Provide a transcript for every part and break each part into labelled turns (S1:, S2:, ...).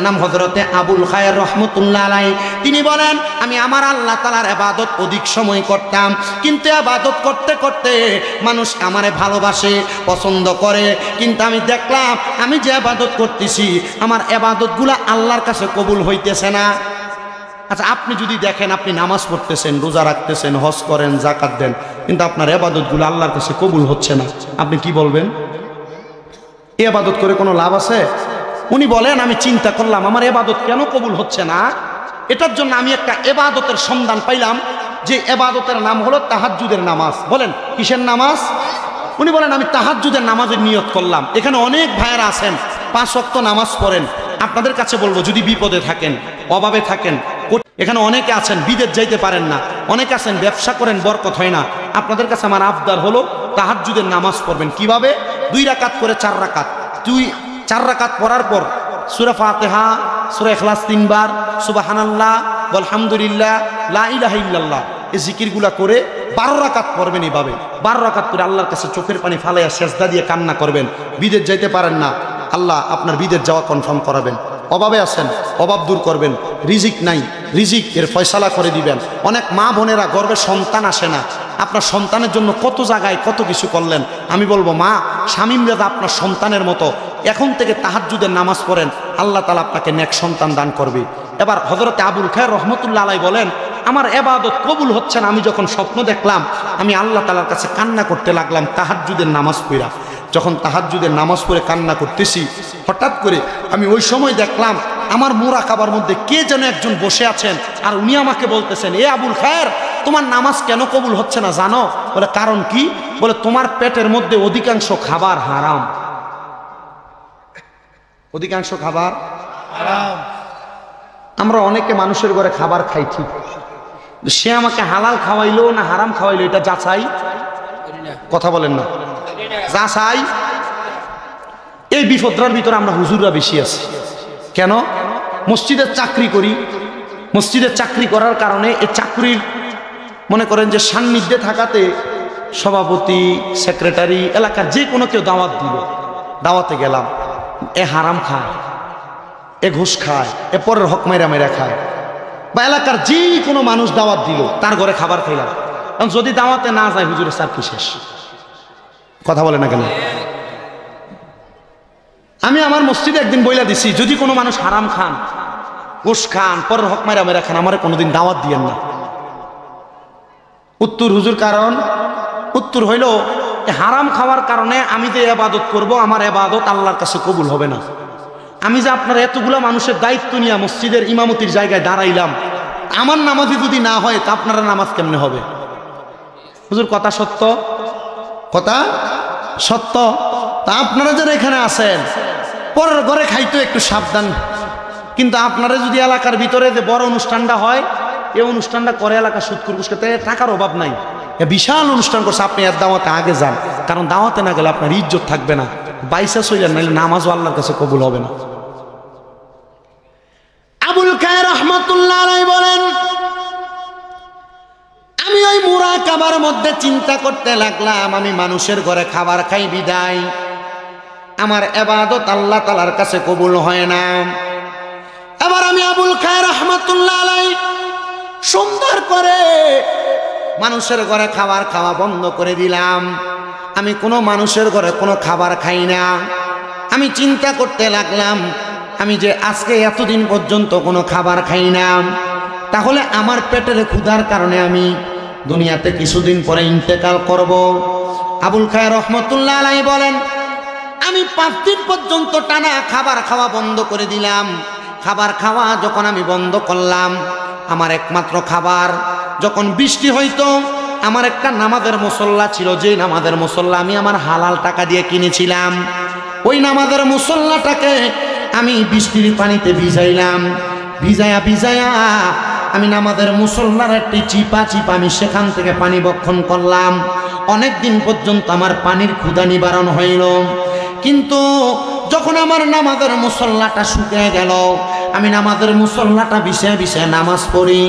S1: নাম হযরতে আবুল খায়ের রহমতুল্লাহ আলাইহি। তিনি বলেন আমি আমার আল্লাহ তাআলার ইবাদত অধিক সময় করতাম, কিন্তু ইবাদত করতে করতে মানুষ আমারে ভালোবাসে, পছন্দ করে, কিন্তু আমি দেখলাম আমি যে ইবাদত করতেছি আমার ইবাদতগুলো আল্লাহর কাছে কবুল হইতেছে না। আচ্ছা, আপনি যদি দেখেন আপনি নামাজ পড়তেছেন, রোজা রাখতেছেন, হজ করেন, যাকাত দেন, কিন্তু আপনার ইবাদতগুলো আল্লাহর কাছে কবুল হচ্ছে না, আপনি কি বলবেন? এই ইবাদত করে কোনো লাভ আছে? উনি বলেন আমি চিন্তা করলাম আমার ইবাদত কেন কবুল হচ্ছে না। এটার জন্য আমি একটা ইবাদতের সন্ধান পাইলাম, যে ইবাদতের নাম হলো তাহাজ্জুদের নামাজ। বলেন কিসের নামাজ? উনি বলেন আমি তাহাজ্জুদের নামাজের নিয়ত করলাম। এখানে অনেক ভাইয়েরা আছেন 5 ওয়াক্ত নামাজ পড়েন, আপনাদের কাছে বলবো যদি বিপদে থাকেন, অভাবে থাকেন, এখানে অনেকে আছেন বিদেশ যাইতে পারেন না, অনেকে আছেন ব্যবসা করেন বরকত হয় না, আপনাদের কাছে আমার আবদার হলো তাহাজ্জুদের নামাজ পড়বেন। কিভাবে? 2 রাকাত করে 4 রাকাত, 4 রাকাত পড়ার পর সূরা ফাতিহা, সূরা ইখলাস 3 বার, সুবহানাল্লাহ, আলহামদুলিল্লাহ, লা ইলাহা ইল্লাল্লাহ, এই জিকিরগুলা করে 12 রাকাত পড়বেন। এইভাবে 12 রাকাত করে আল্লাহর কাছে চোখের পানি ফালাইয়া সেজদা দিয়ে কান্না করবেন। বিদেশ যাইতে পারেন না, আল্লাহ আপনার বিদেশ যাওয়া কনফার্ম করাবেন। অভাবে আছেন, অভাব দূর করবেন। রিজিক নাই, রিজিক এর ফয়সালা করে দিবেন। অনেক মা বোনেরা গর্ভে সন্তান আসে না, আপনার সন্তানের জন্য কত জায়গায় কত কিছু করলেন। আমি বলবো মা, শামীম রাজা আপনার সন্তানের মতো এখন থেকে তাহাজ্জুদের নামাজ পড়েন, আল্লাহ তাআলা আপনাকে নেক সন্তান দান করবে। এবার হযরতে আবুল খায়ের রহমতুল্লাহ আলাইহি বলেন আমার ইবাদত কবুল হচ্ছে না। আমি যখন স্বপ্ন দেখলাম আমি আল্লাহ তাআলার কাছে কান্না করতে লাগলাম তাহাজ্জুদের নামাজ পড়া। যখন তাহাজ্জুদের নামাজ পড়ে কান্না করতেছি, হঠাৎ করে আমি ওই সময় দেখলাম আমার মুরাকাবার মধ্যে কে যেন একজন বসে আছেন, আর উনি আমাকে বলতেছেন এ আবুল খায়ের তোমার নামাজ কেন কবুল হচ্ছে না জানো? বলে কারণ কি? বলে তোমার পেটের মধ্যে অধিকাংশ খাবার হারাম। অধিকাংশ খাবার হারাম। আমরা অনেকে মানুষের ঘরে খাবার খাই ঠিক, সে আমাকে হালাল খাওয়াইলো না হারাম খাওয়াইলো এটা যাচাই কথা বলেন না, যাচাই। এই বিপদটার ভিতরে আমরা হুজুররা বেশি আছি। কেন? মসজিদের চাকরি করি, মসজিদের চাকরি করার কারণে এই চাকরির মনে করেন যে সান্নিধ্যে থাকাতে সভাপতি, সেক্রেটারি, এলাকার যে কোনো কেউ দাওয়াত দিল, দাওয়াতে গেলাম, এ হারাম খায়, এ ঘুষ খায়, এ পরের হক মাইরা মাইরা খায়, বা এলাকার যে কোনো মানুষ দাওয়াত দিল তার ঘরে খাবার খাইলাম। কারণ যদি দাওয়াতে না যায় হুজুরের চার কি শেষ? কথা বলে না কেন? আমি আমার মসজিদে একদিন বইলা দিছি যদি কোনো মানুষ হারাম খান, ঘুষ খান, পরের হক মাইরা মাইরা খান, আমারে কোনোদিন দাওয়াত দিয়েন না। উত্তর হুজুর কারণ? উত্তর হইল হারাম খাওয়ার কারণে আমি যে ইবাদত করব আমার ইবাদত আল্লাহর কাছে কবুল হবে না। আমি যে আপনার এতগুলা মানুষের দায়িত্ব নিয়ে মসজিদের ইমামতির জায়গায় দাঁড়াইলাম, আমার নামাজই যদি না হয় তা আপনারা নামাজ কেমনে হবে? হুজুর কথা সত্য, কথা সত্য। তা আপনারা যারা এখানে আছেন পরের ঘরে খাইতো একটু সাবধান, কিন্তু আপনারা যদি এলাকার ভিতরে যে বড় অনুষ্ঠানটা হয় এই অনুষ্ঠানটা করে এলাকা সুদকুর করতে টাকার অভাব নাই, বিশাল অনুষ্ঠান করছে, আপনি এর দাওয়াতে আগে যান, কারণ দাওয়াতে না গেলে আপনার ইজ্জত থাকবে না, বাইসা চলেন, নাহলে নামাজও আল্লাহর কাছে কবুল হবে না। আবুল খায়ের রহমাতুল্লাহ আলাইহি বলেন আমি ওই মুরাকাবার মধ্যে চিন্তা করতে লাগলাম আমি মানুষের ঘরে খাবার খাই বিদায় আমার ইবাদত আল্লাহ তাআলার কাছে কবুল হয় না। এবার আমি আবুল খায়ের রহমাতুল্লাহ আলাইহি সুন্দর করে মানুষের ঘরে খাবার খাওয়া বন্ধ করে দিলাম। আমি কোনো মানুষের ঘরে কোনো খাবার খাই না। আমি চিন্তা করতে লাগলাম আমি যে আজকে এতদিন পর্যন্ত কোনো খাবার খাই না, তাহলে আমার পেটের ক্ষুধার কারণে আমি দুনিয়াতে কিছুদিন পরে ইন্তেকাল করব। আবুল খায়ের রহমতুল্লাহ আলাইহি বলেন আমি 5 দিন পর্যন্ত টানা খাবার খাওয়া বন্ধ করে দিলাম। খাবার খাওয়া যখন আমি বন্ধ করলাম, আমার একমাত্র খাবার যখন বৃষ্টি হইতো, আমার একটা নামাজের মুসল্লা ছিল, যে নামাজের মুসল্লা আমি আমার হালাল টাকা দিয়ে কিনেছিলাম, ওই নামাজের মুসল্লাটাকে আমি বৃষ্টির পানিতে ভিজাইলাম। ভিজায়া ভিজায়া আমি নামাজের মুসল্লার একটি চিপা চিপা আমি সেখান থেকে পানি বক্ষণ করলাম। অনেক দিন পর্যন্ত আমার পানির ক্ষুধা নিবারণ হইল, কিন্তু যখন আমার নামাজের মুসল্লাটা শুকিয়ে গেল, আমি নামাজের মুসল্লাটা বিছায় বিছায় নামাজ পড়ি,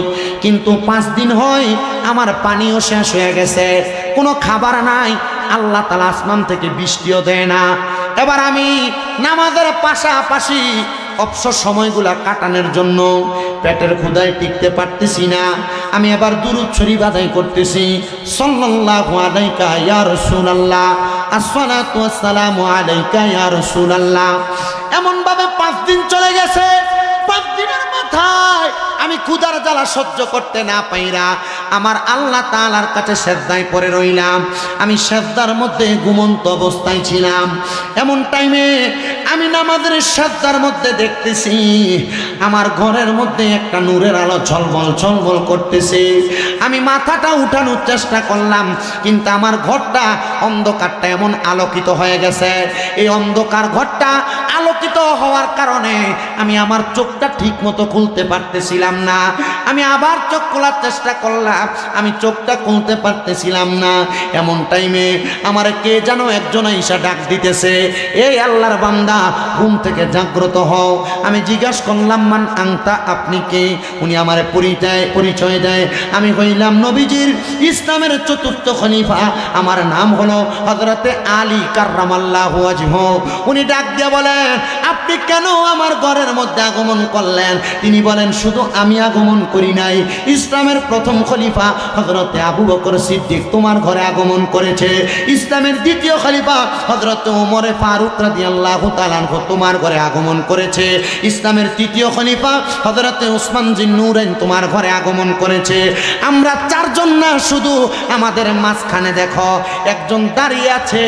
S1: কিন্তু 5 দিন হয় আমার পানিও শেষ হয়ে গেছে, কোনো খাবার নাই, আল্লাহ তাআলা আসমান থেকে বৃষ্টিও দেয় না। এবার আমি নামাজের পাশাপাশি অবসর সময়গুলা কাটানোর জন্য পেটের ক্ষুধায় টিকতে পারতেছি না, আমি আবার দুরূদ শরীফ আদায় করতেছি। সাল্লাল্লাহু আলাইকা ইয়া রাসূলুল্লাহ, আসসালাতু ওয়াসসালামু আলাইকা ইয়া রাসূলুল্লাহ। এমন ভাবে 5 দিন চলে গেছে। 5 দিনের মাথায় আমি ক্ষুধার জ্বালা সহ্য করতে না পাইরা আমার আল্লাহ তাআলার কাছে সেজদায় পড়ে রইলাম। আমি সেজদার মধ্যে ঘুমন্ত অবস্থায় ছিলাম। এমন টাইমে আমি নামাজের সেজদার মধ্যে দেখতেছি আমার ঘরের মধ্যে একটা নূরের আলো ঝলমল ঝলমল করতেছে। আমি মাথাটা উঠানোর চেষ্টা করলাম, কিন্তু আমার ঘরটা অন্ধকারটা এমন আলোকিত হয়ে গেছে। এই অন্ধকার ঘরটা আলোকিত হওয়ার কারণে আমি আমার চোখটা ঠিক মতো খুলতে পারতেছিলাম না। আমি আবার চোখ খোলার চেষ্টা করলাম, আমি চোখটা খুলতে পারতেছিলাম না। এমন টাইমে আমার কে যেন একজন আইসা ডাক দিতেছে, এই আল্লাহর বান্দা ঘুম থেকে জাগ্রত হও। আমি জিজ্ঞাসা করলাম, মান আংতা, আপনি কে? উনি আমার পরিচয় দেয়। আমি হইলাম নবীজির ইসলামের চতুর্থ খলিফা, আমার নাম হলো হযরতে আলী কাররামাল্লাহু ওয়াজহু। উনি ডাক দিয়ে বলেন, আপনি কেন আমার ঘরের মধ্যে আগমন করলেন? তিনি বলেন, শুধু আমি আগমন করি নাই, ইসলামের প্রথম খলিফা হযরতে আবু বকর সিদ্দিক তোমার ঘরে আগমন করেছে। ইসলামের দ্বিতীয় খলিফা হযরতে ওমর ফারুক রাদিয়াল্লাহু তাআলা তোমার ঘরে আগমন করেছে। ইসলামের তৃতীয় খলিফা হযরতে উসমান জিন্নুরাইন তোমার ঘরে আগমন করেছে। আমরা 4 জন না, শুধু আমাদের মাঝখানে দেখো একজন দাঁড়িয়ে আছে,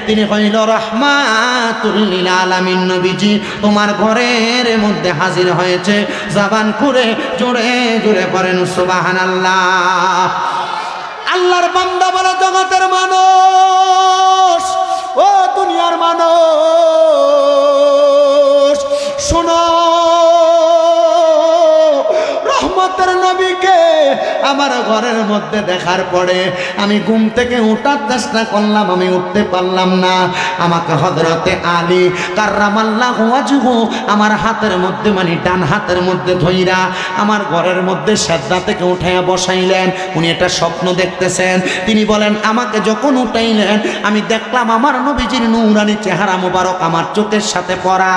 S1: তিনি হইল রাহমাতুল লিল আলামিন নবীজি তোমার ঘরের মধ্যে হাজির হয়েছে। জবান খুলে জোরে জোরে পড়েন সুবহানাল্লাহ। আল্লাহর বান্দা বলো, জগতের মানুষ, ও দুনিয়ার মানুষ, শোনো, রহমতের নবীকে আমার ঘরের মধ্যে দেখার পরে আমি ঘুম থেকে উঠার চেষ্টা করলাম, আমি উঠতে পারলাম না। আমাকে হযরতে আলী কাররামাল্লাহু ওয়াজহু আমার হাতের মধ্যে, মানে ডান হাতের মধ্যে ধইরা আমার ঘরের মধ্যে সেজদা থেকে উঠাইয়া বসাইলেন। উনি এটা স্বপ্ন দেখতেছেন। তিনি বলেন, আমাকে যখন উঠাইলেন আমি দেখলাম আমার নবীজির নূরানি চেহারা মোবারক আমার চোখের সাথে পড়া।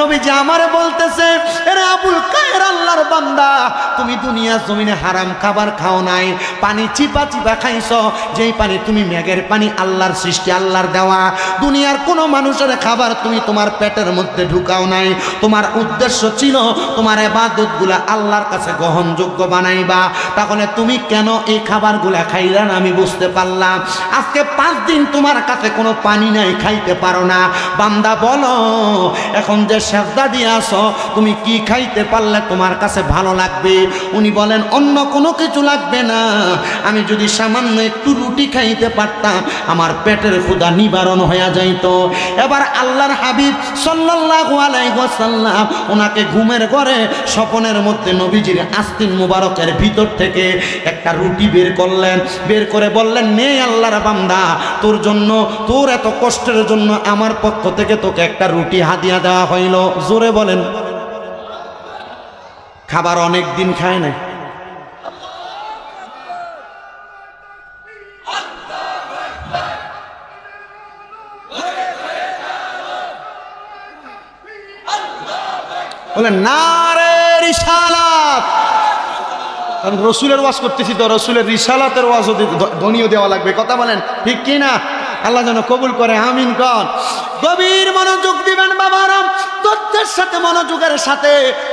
S1: নবীজি আমারে বলতেছে, এরে আবুল কায়ের আল্লাহর বান্দা, তুমি দুনিয়া জমিনে হারাম খাবার খাও নাই, পানি চিপা চিপা খাইছো, যেই পানি তুমি মেঘের পানি, আল্লাহর সৃষ্টি, আল্লাহর দেওয়া। দুনিয়ার কোনো মানুষের খাবার তুমি তোমার পেটের মধ্যে ঢুকাও নাই। তোমার উদ্দেশ্য ছিল তোমার ইবাদতগুলা আল্লাহর কাছে গ্রহণযোগ্য বানাইবা। তাহলে তুমি কেন এই খাবারগুলা খাইলা না? আমি বুঝতে পারলাম। আজকে 5 দিন তোমার কাছে কোনো পানি নাই, খাইতে পারো না। বান্দা বলো, এখন যে সেজদা দিয়ে আসো, তুমি কি খাইতে পারলে তোমার কাছে ভালো লাগবে? উনি বলেন, অন্য কোনো কিছু লাগবে না, আমি যদি সামান্য একটু রুটি খাইতে পারতাম আমার পেটের ক্ষুধা নিবারণ হয়ে যাইত। এবার আল্লাহর হাবিব সাল্লাল্লাহু আলাইহি ওয়াসাল্লাম ওনাকে ঘুমের ঘরে স্বপ্নের মধ্যে নবীজির আস্তিন মুবারকের ভিতর থেকে একটা রুটি বের করলেন। বের করে বললেন, নে আল্লাহর বান্দা, তোর জন্য, তোর এত কষ্টের জন্য আমার পক্ষ থেকে তোকে একটা রুটি হাদিয়া দেওয়া হইল। জোরে বলেন। খাবার অনেক দিন খায় না। বলেন নারে রিসালাত। কারণ রসুলের ওয়াজ করতেছি তো, রসুলের রিসালাতের ওয়াজ ধ্বনিও দেওয়া লাগবে। কথা বলেন ঠিক কি না? আল্লাহ যেন কবুল করে, আমিন কর। গভীর মনোযোগ দিবেন বাবারা, ধৈর্যের সাথে, মনোযোগের সাথে।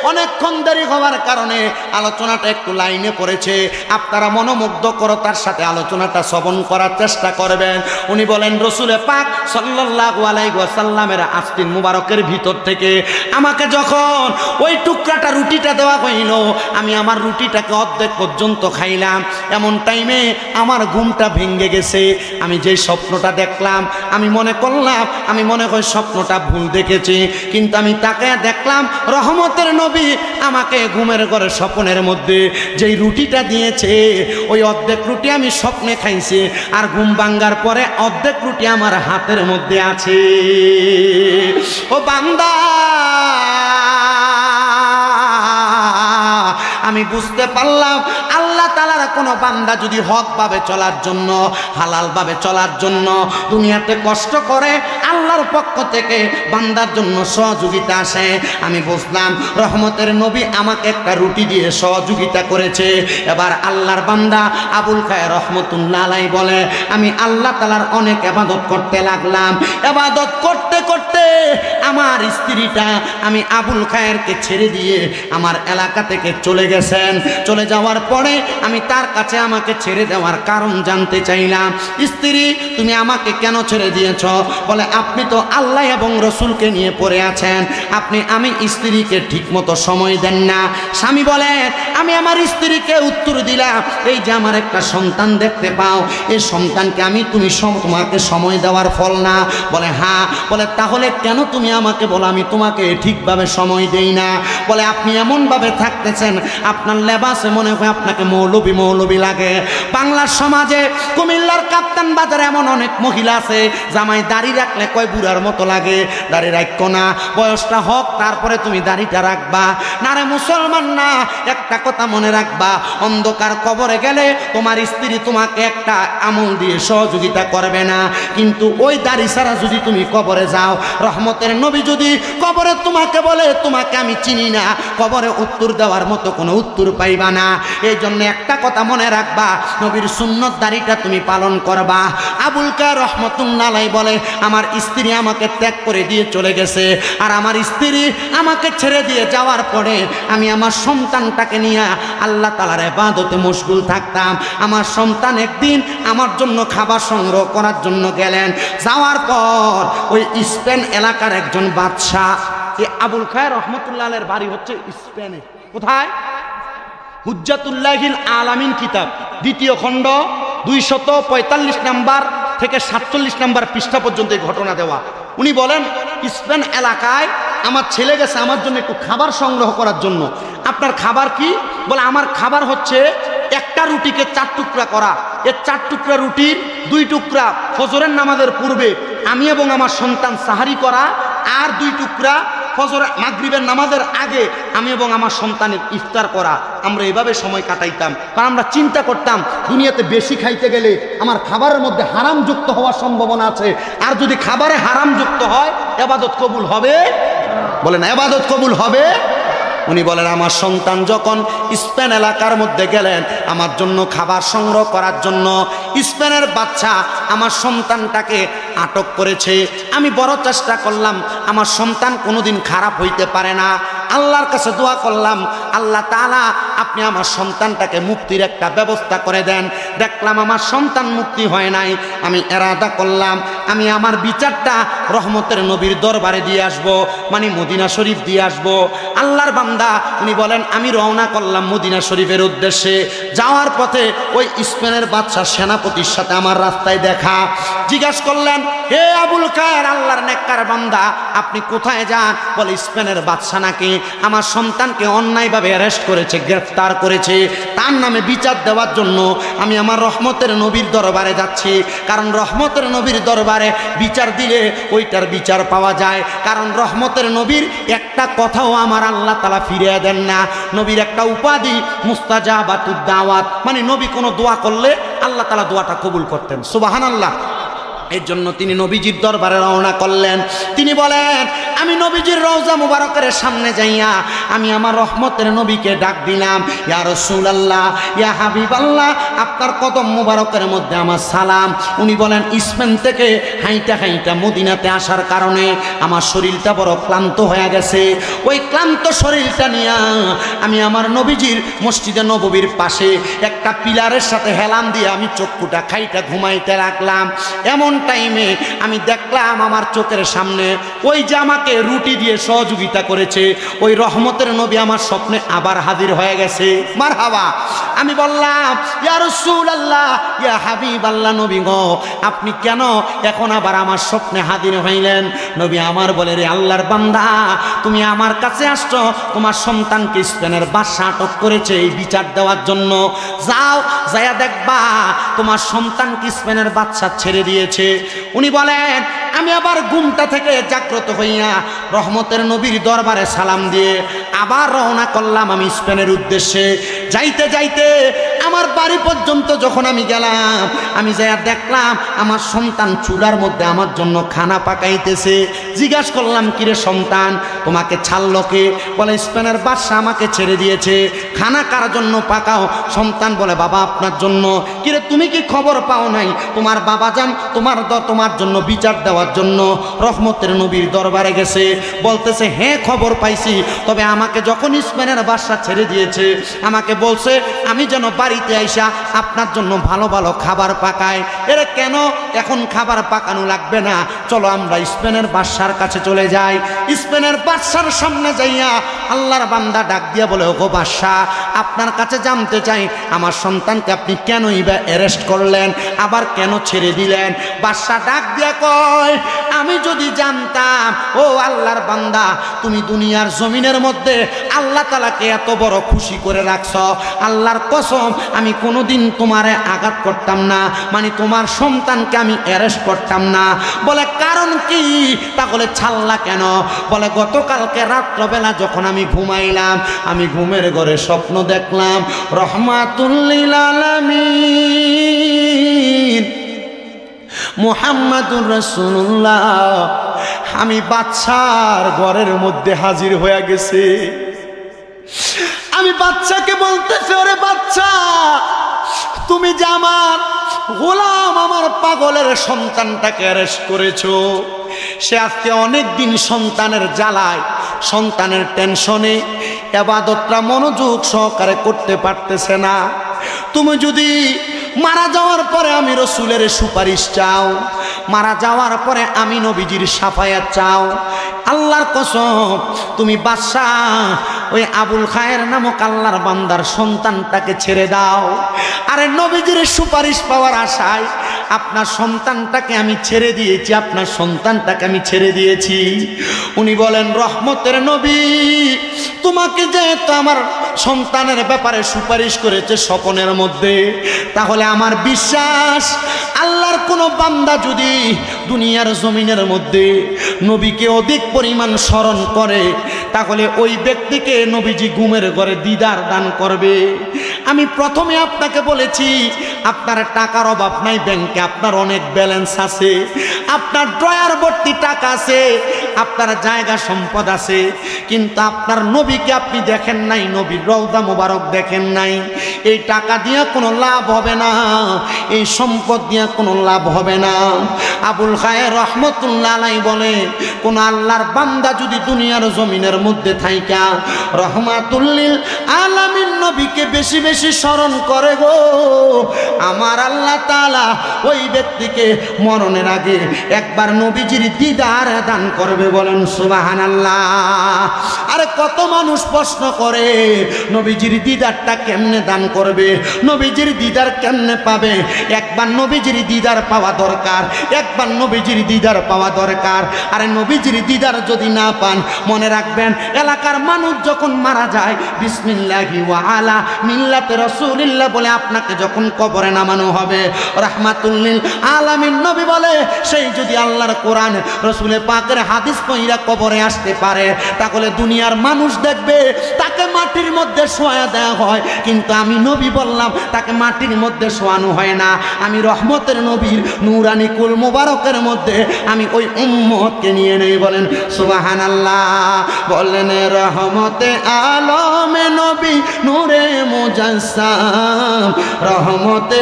S1: অনেকক্ষণ দেরি হওয়ার কারণে আলোচনাটা একটু লাইনে পড়েছে, আপনারা মনোমুগ্ধকরতার সাথে আলোচনাটা শ্রবণ করার চেষ্টা করবেন। উনি বলেন, রসুলে পাক সাল্লাল্লাহু আলাইহি ওয়াসাল্লামের আস্তিন মুবারকের ভিতর থেকে আমাকে যখন ওই টুকরাটা রুটিটা দেওয়া হইল, আমি আমার রুটিটাকে অর্ধেক পর্যন্ত খাইলাম। এমন টাইমে আমার ঘুমটা ভেঙে গেছে। আমি যে স্বপ্নটা দেখলাম, আমি মনে করলাম, আমি মনে হয় স্বপ্নটা ভুল দেখেছি, কিন্তু আমি তাকে দেখলাম রহমতের নবী আমাকে ঘুমের ঘরে স্বপ্নের মধ্যে যেই রুটিটা দিয়েছে, ওই অর্ধেক রুটি আমি স্বপ্নে খাইছি, আর ঘুম ভাঙ্গার পরে অর্ধেক রুটি আমার হাতের মধ্যে আছে। ও বান্দা, আমি বুঝতে পারলাম আল্লাহ তাআলার কোনো বান্দা যদি হকভাবে চলার জন্য, হালালভাবে চলার জন্য দুনিয়াতে কষ্ট করে, আল্লাহর পক্ষ থেকে বান্দার জন্য সহযোগিতা আসে। আমি বুঝলাম রহমতের নবী আমাকে একটা রুটি দিয়ে সহযোগিতা করেছে। এবার আল্লাহর বান্দা আবুল খায়ের রহমতুল্লাহ আলাইহি বলে, আমি আল্লাহ তাআলার অনেক ইবাদত করতে লাগলাম। ইবাদত করতে করতে আমার স্ত্রীটা আমি আবুল খায়েরকে ছেড়ে দিয়ে আমার এলাকা থেকে চলে গেছেন। চলে যাওয়ার পরে আমি তার কাছে আমাকে ছেড়ে দেওয়ার কারণ জানতে চাইলাম। স্ত্রী, তুমি আমাকে কেন ছেড়ে দিয়েছ? বলে, আপনি তো আল্লাহ এবং রসুলকে নিয়ে পড়ে আছেন, আমি স্ত্রীকে ঠিক মতো সময় দেন না। স্বামী বলে, আমি আমার স্ত্রীকে উত্তর দিলাম, এই যে আমার একটা সন্তান দেখতে পাও, এই সন্তানকে তুমি তোমাকে সময় দেওয়ার ফল না? বলে, হ্যাঁ। বলে, তাহলে কেন তুমি আমাকে বলো আমি তোমাকে ঠিকভাবে সময় দেই না? বলে, আপনি এমনভাবে থাকতেছেন, আপনার লেবাসে মনে হয় আপনাকে মৌলবী মৌলবী লাগে। বাংলার সমাজে কুমিল্লার কাপ্তান বাজারে এমন অনেক মহিলা আছে, জামাই দাড়ি রাখলে কয় বুড়ার মতো লাগে। দাড়ি রাখো না, বয়সটা হোক তারপরে তুমি দাড়িটা রাখবা। না রে মুসলমান না, একটা কথা মনে রাখবা, অন্ধকার কবরে গেলে তোমার স্ত্রী তোমাকে একটা আমল দিয়ে সহযোগিতা করবে না, কিন্তু ওই দাড়ি ছাড়া যদি তুমি কবরে যাও, রহমতের নবী যদি কবরে তোমাকে বলে তোমাকে আমি চিনি না, কবরে উত্তর দেওয়ার মতো কোনো উত্তর পাইবা না। এই জন্য একটা কথা মনে রাখবা, নবীর সুন্নত দাড়িটা তুমি পালন করবা। আবুল খায়ের রহমতুল্লাহ আলাইহি বলে, আমার স্ত্রী আমাকে ত্যাগ করে দিয়ে চলে গেছে, আর আমার স্ত্রী আমাকে ছেড়ে দিয়ে যাওয়ার পরে আমি আমার সন্তানটাকে নিয়ে আল্লাহ তাআলার ইবাদতে মশগুল থাকতাম। আমার সন্তান একদিন আমার জন্য খাবার সংগ্রহ করার জন্য গেলেন। যাওয়ার পর ওই স্পেন এলাকার একজন বাদশাহ, এই আবুল খায়ের রহমতুল্লাহ আলাইহির বাড়ি হচ্ছে স্পেনে। কোথায়? হুজ্জাতুল্লাহিল আলামিন কিতাব, দ্বিতীয় খণ্ড 245 নাম্বার থেকে 47 নাম্বার পৃষ্ঠা পর্যন্ত এই ঘটনা দেওয়া। উনি বলেন, স্পেন এলাকায় আমার ছেলে গেছে আমার জন্য একটু খাবার সংগ্রহ করার জন্য। আপনার খাবার কি? বলে, আমার খাবার হচ্ছে একটা রুটিকে 4 টুকরা করা। এই 4 টুকরা রুটির 2 টুকরা ফজরের নামাজের পূর্বে আমি এবং আমার সন্তান সাহারি করা, আর 2 টুকরা ফজর মাগরিবের নামাজের আগে আমি এবং আমার সন্তানের ইফতার করা। আমরা এভাবে সময় কাটাইতাম, কারণ আমরা চিন্তা করতাম দুনিয়াতে বেশি খাইতে গেলে আমার খাবারের মধ্যে হারাম যুক্ত হওয়ার সম্ভাবনা আছে, আর যদি খাবারে হারাম যুক্ত হয় ইবাদত কবুল হবে? বলেন, ইবাদত কবুল হবে? উনি বলেন, আমার সন্তান যখন স্পেন এলাকার মধ্যে গেলেন আমার জন্য খাবার সংগ্রহ করার জন্য, স্পেনের বাদশা আমার সন্তানটাকে আটক করেছে। আমি বড় চেষ্টা করলাম আমার সন্তান কোনোদিন খারাপ হইতে পারে না। আল্লাহর কাছে দোয়া করলাম, আল্লাহ তাআলা আপনি আমার সন্তানটাকে মুক্তির একটা ব্যবস্থা করে দেন। দেখলাম আমার সন্তান মুক্তি হয় নাই। আমি এরাদা করলাম আমি আমার বিচারটা রহমতের নবীর দরবারে দিয়ে আসব, মানে মদিনা শরীফ দিয়ে আসব। আল্লাহর বান্দা উনি বলেন, আমি রওনা করলাম মদিনা শরীফের উদ্দেশ্যে। যাওয়ার পথে ওই স্পেনের বাদশাহ সেনাপতির সাথে আমার রাস্তায় দেখা। জিজ্ঞাসা করলেন, হে আবুল খায়ের, আল্লাহর নেককার বান্দা, আপনি কোথায় যান? বলে, স্পেনের বাদশাহ নাকি আমার সন্তানকে অন্যায়ভাবে অ্যারেস্ট করেছে, গ্রেফতার করেছে, তার নামে বিচার দেওয়ার জন্য আমি আমার রহমতের নবীর দরবারে যাচ্ছি। কারণ রহমতের নবীর দরবারে বিচার দিলে ওইটার বিচার পাওয়া যায়। কারণ রহমতের নবীর একটা কথাও আমার আল্লাহ তাআলা ফিরিয়ে দেন না। নবীর একটা উপাধি মুস্তাজাবাতুদ দাওয়াত, মানে নবী কোনো দোয়া করলে আল্লাহ তাআলা দোয়াটা কবুল করতেন। সুবহানাল্লাহ। এর জন্য তিনি নবীজির দরবারে রওনা করলেন। তিনি বলেন, আমি নবীজির রওজা মুবারকের সামনে যাইয়া আমি আমার রহমতের নবীকে ডাক দিলাম, ইয়া রাসূলুল্লাহ, ইয়া হাবিবাল্লাহ, আপনার কদম মুবারকের মধ্যে আমার সালাম। উনি বলেন, স্পেন থেকে হাইটা হাইটা মদিনাতে আসার কারণে আমার শরীরটা বড় ক্লান্ত হয়ে গেছে। ওই ক্লান্ত শরীরটা নিয়ে আমি আমার নবীজির মসজিদে নববীর পাশে একটা পিলারের সাথে হেলান দিয়ে আমি চক্ষুটা খাইটা ঘুমাইতে রাখলাম। এমন টাইমে আমি দেখলাম আমার চোখের সামনে ওই যে আমাকে রুটি দিয়ে সহযোগিতা করেছে ওই রহমতের নবী আমার স্বপ্নে আবার হাজির হয়ে গেছে। মারহাবা। আমি বললাম, ইয়া রাসূলুল্লাহ, ইয়া হাবিবাল্লাহ, নবী গো, আপনি কেন এখন আবার আমার স্বপ্নে হাজির হইলেন? নবী আমার বলে, রে আল্লাহর বান্দা, তুমি আমার কাছে আসছো, তোমার সন্তানকে স্পেনের বাদশা আটক করেছে এই বিচার দেওয়ার জন্য। যাও, যাইয়া দেখবা তোমার সন্তানকে স্পেনের বাদশা ছেড়ে দিয়েছে। উনি বলেন, আমি আবার ঘুমটা থেকে জাগ্রত হইয়া রহমতের নবীর দরবারে সালাম দিয়ে আবার রওনা করলাম আমি স্পেনের উদ্দেশ্যে। যাইতে যাইতে আমার বাড়ি পর্যন্ত যখন আমি গেলাম, আমি যাইয়া দেখলাম আমার সন্তান চুলার মধ্যে আমার জন্য খানা পাকাইতেছে। জিজ্ঞাসা করলাম, কিরে সন্তান, তোমাকে ছাড়লো কে? বলে স্পেনের বাদশা আমাকে ছেড়ে দিয়েছে। খানা কার জন্য পাকাও? সন্তান বলে, বাবা আপনার জন্য। কিরে তুমি কি খবর পাও নাই তোমার বাবা যান তোমার জন্য বিচার দেওয়ার জন্য রহমতের নবীর দরবারে গেছে? বলতেছে, হ্যাঁ খবর পাইছি, তবে আমাকে যখন স্পেনের বাদশা ছেড়ে দিয়েছে আমাকে বলছে আমি যেন বাড়িতে আইসা আপনার জন্য ভালো ভালো খাবার পাকাই। এরা কেন? এখন খাবার পাকানো লাগবে না, চলো আমরা স্পেনের বাদশার কাছে চলে যাই। স্পেনের বাদশার সামনে যাইয়া আল্লাহর বান্দা ডাক দিয়া বলে, ওগো বাদশা, আপনার কাছে জানতে চাই আমার সন্তানকে আপনি কেনই বা অ্যারেস্ট করলেন, আবার কেন ছেড়ে দিলেন? বাদশা ডাক দিয়া কয়, আমি যদি জানতাম ও আল্লাহর বান্দা তুমি দুনিয়ার জমিনের মধ্যে আল্লাহ তাআলাকে এত বড় খুশি করে রাখছ, আল্লাহর কসম আমি কোনোদিন তোমারে আঘাত করতাম না, মানে তোমার সন্তানকে আমি অ্যারেস্ট করতাম না। বলে কারণ কি? তাহলে ছাড়লা কেন? বলে গতকালকে রাত্রবেলা যখন আমি ঘুমাইলাম, আমি ঘুমের ঘরে স্বপ্ন দেখলাম রহমাতুল লিল আলামিন মুহাম্মাদুর রাসূলুল্লাহ আমি বাদশার ঘরের মধ্যে হাজির হয়ে গেছে। আমি বাচ্চাকে বলতেছি, ওরে বাচ্চা, তুমি যে আমার গোলাম, আমার পাগলের সন্তানটাকে অ্যারেস্ট করেছো, সে আজকে অনেক দিন সন্তানের জ্বালায়, সন্তানের টেনশনে ইবাদতটা মনোযোগ সহকারে করতে পারতেছে না। তুমি যদি মারা যাওয়ার পরে আমি রসুলের সুপারিশ চাও, মারা যাওয়ার পরে আমি নবীজির সাফায়াত চাও, আল্লাহর কসম তুমি বাদশাহ ওই আবুল খায়ের নামক আল্লাহর বান্দার সন্তানটাকে ছেড়ে দাও। আরে নবীজির সুপারিশ পাওয়ার আশায় আপনার সন্তানটাকে আমি ছেড়ে দিয়েছি, আপনার সন্তানটাকে আমি ছেড়ে দিয়েছি। উনি বলেন, রহমতের নবী, তোমাকে যেহেতু আমার সন্তানের ব্যাপারে সুপারিশ করেছে স্বপনের মধ্যে, তাহলে আমার বিশ্বাস আল্লাহর কোনো বান্দা যদি দুনিয়ার জমিনের মধ্যে নবীকে অধিক পরিমাণ স্মরণ করে, তাহলে ওই ব্যক্তিকে নবীজি ঘুমের ঘরে দিদার দান করবে। আমি প্রথমে আপনাকে বলেছি আপনার টাকার অভাব নাই, ব্যাংকে আপনার অনেক ব্যালেন্স আছে, আপনার ড্রয়ার ভর্তি টাকা আছে, আপনার জায়গা সম্পদ আছে, কিন্তু আপনার নবীকে আপনি দেখেন নাই, নবীর রওজা মোবারক দেখেন নাই। এই টাকা দিয়ে কোনো লাভ হবে না, এই সম্পদ দিয়ে কোনো লাভ হবে না। আবুল খায়ের রহমতুল্লাহ আলাইহি বলে, কোন আল্লাহর বান্দা যদি দুনিয়ার জমিনের মধ্যে থাইকা রহমাতুল লিল আলামিন নবীকে বেশি বেশি স্মরণ করে গো, আমার আল্লাহ তাআলা ওই ব্যক্তিকে মরণের আগে একবার নবীজির দিদার দান করবে। বলেন সুবহানাল্লাহ। আরে কত মানুষ প্রশ্ন করে নবীজির দিদারটা কেমনে দান করবে, নবীজির দিদার কেমনে পাবে? একবার নবীজির দিদার পাওয়া দরকার, একবার নবীজির দিদার পাওয়া দরকার। আরে নবীজির দিদার যদি না পান, মনে রাখবেন এলাকার মানুষ যখন মারা যায় বিসমিল্লাহি ওয়া আলা মিল্লাতে রাসূলিল্লাহ বলে আপনাকে যখন কবরে নামানো হবে, রাহমাতুল লিল আলামিন নবী বলে, সেই যদি আল্লাহর কোরআন রাসূলের পাকের হাদিস পড়া কবরে আসতে পারে, তাহলে দুনিয়ার মানুষ দেখবে তাকে মাটির মধ্যে শোয়া দেওয়া হয়, কিন্তু আমি নবী বললাম তাকে মাটির মধ্যে শোয়ানো হয় না। আমি রহমতের নবীর নূরানি কুল মুবারকের মধ্যে আমি ওই উম্মতকে নিয়ে নেই। বলেন সুবহানাল্লাহ। বলেন রহমতে আলমে নবী নূরে মুজাসসাম, রহমতে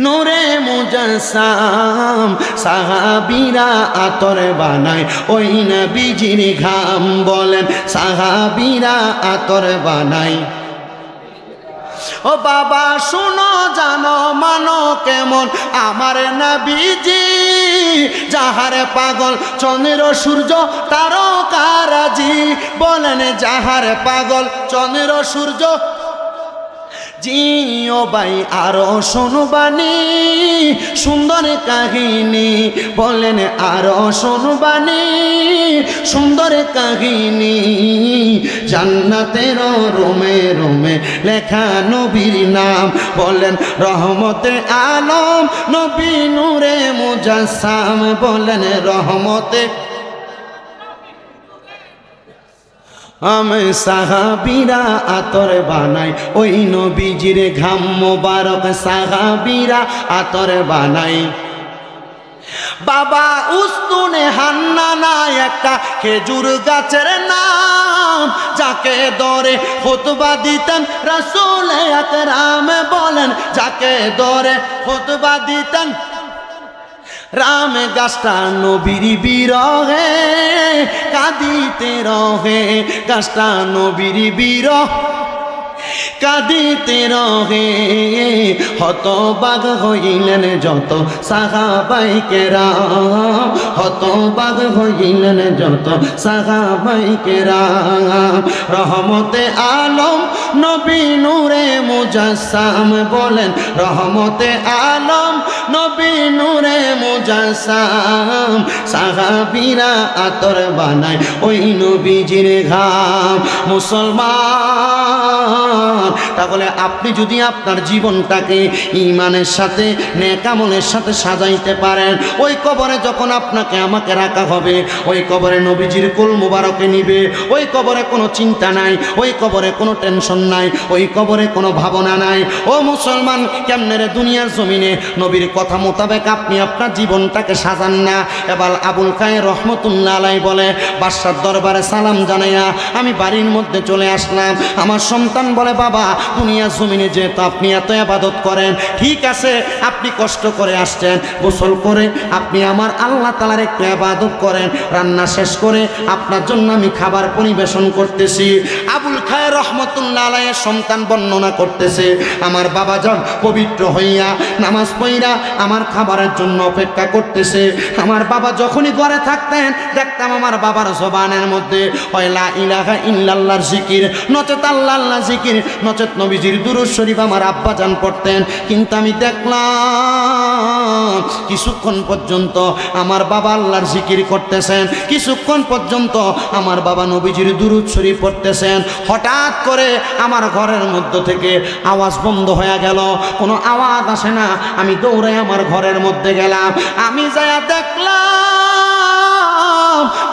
S1: নূরে মুজাসসাম, সাহাবীরা আতর বানায় ওই নবীজির ঘাম। বলেন সাহাবীরা আতর বানায়। ও বাবা শুনো জানো মানো কেমন আমার নবীজি, যাহারে পাগল চন্দ্র সূর্য তারকারাজি। বলেন যাহারে পাগল চন্দ্র সূর্য জিও ভাই আরো শুনবানি সুন্দর কাহিনী। বলেন আরো শুনবানি সুন্দর কাহিনী, জান্নাতের রোমে রোমে লেখা নবীর নাম। বলেন রহমতে আলম নবী নূরে মুজাসসাম। বলেন রহমতে আমি সাহাবীরা আতর বানাই ওই নবীজির ঘাম মোবারক সাহাবীরা আতর বানাই বাবা উস্তুনে হান্নানা একটা খেজুর গাছের নাম যাকে ধরে খুতবা দিতেন রাসূল আকরাম বলেন যাকে ধরে খুতবা দিতেন রাম গাছটা নবীর বিরহে কাঁদিতে রহে গাছটা নবীর বিরহ কাঁদিতে রহে হতবাগ হইলেন যত সাহাবাই কেরাম হতবাগ হইলেন যত সাহাবাই কেরাম রহমতে আলম নবী নূরে মুজাসসাম বলেন রহমতে আলম নবী নূরে মুজাসসাম সাহাবীরা আতর বানায় ওই নবীজির ঘাম মুসলমান তাহলে আপনি যদি আপনার জীবনটাকে ঈমানের সাথে নেক আমলের সাথে সাজাইতে পারেন ওই কবরে যখন আপনাকে আমাকে রাখা হবে ওই কবরে নবীজির কুল মুবারকে নিবে ওই কবরে কোনো চিন্তা নাই ওই কবরে কোনো টেনশন নাই ওই কবরে কোনো ভাবনা নাই ও মুসলমান কেমনে রে দুনিয়ার জমিনে নবীর কথা মোতাবেক আপনি আপনার জীবনটাকে সাজান না এবার আবুল খায়ের রহমতুল্লাহ আলাইহি বলে বাদশার দরবারে সালাম জানাইয়া আমি বাড়ির মধ্যে চলে আসলাম আমার সন্তান বলে বাবা দুনিয়ার জমিনে যেহেতু আপনি এত ইবাদত করেন ঠিক আছে আপনি কষ্ট করে আসছেন গোসল করে আপনি আমার আল্লাহ তাআলার একটু ইবাদত করেন রান্না শেষ করে আপনার জন্য আমি খাবার পরিবেশন করতেছি আবুল খায়ের রহমতুল্লাহ আলাইহির সন্তান বর্ণনা করতেছে আমার বাবা যান পবিত্র হইয়া নামাজ পড়া আমার খাবারের জন্য অপেক্ষা করতেছে আমার বাবা যখনই ঘরে থাকতেন দেখতাম আমার বাবার জবানের মধ্যে হয় লা ইলাহা ইল্লাল্লাহর জিকির নচেত আল্লাহ জিকির নচেত নবীজির দুরূদ শরীফ আমার আব্বা জান পড়তেন কিন্তু আমি দেখলাম কিছুক্ষণ পর্যন্ত আমার বাবা আল্লাহর জিকির করতেছেন কিছুক্ষণ পর্যন্ত আমার বাবা নবীজির দুরূদ শরীফ পড়তেছেন হঠাৎ করে আমার ঘরের মধ্য থেকে আওয়াজ বন্ধ হয়ে গেল কোনো আওয়াজ আসে না আমি দৌড়ে আমার ঘরের মধ্যে গেলাম আমি যায়া দেখলাম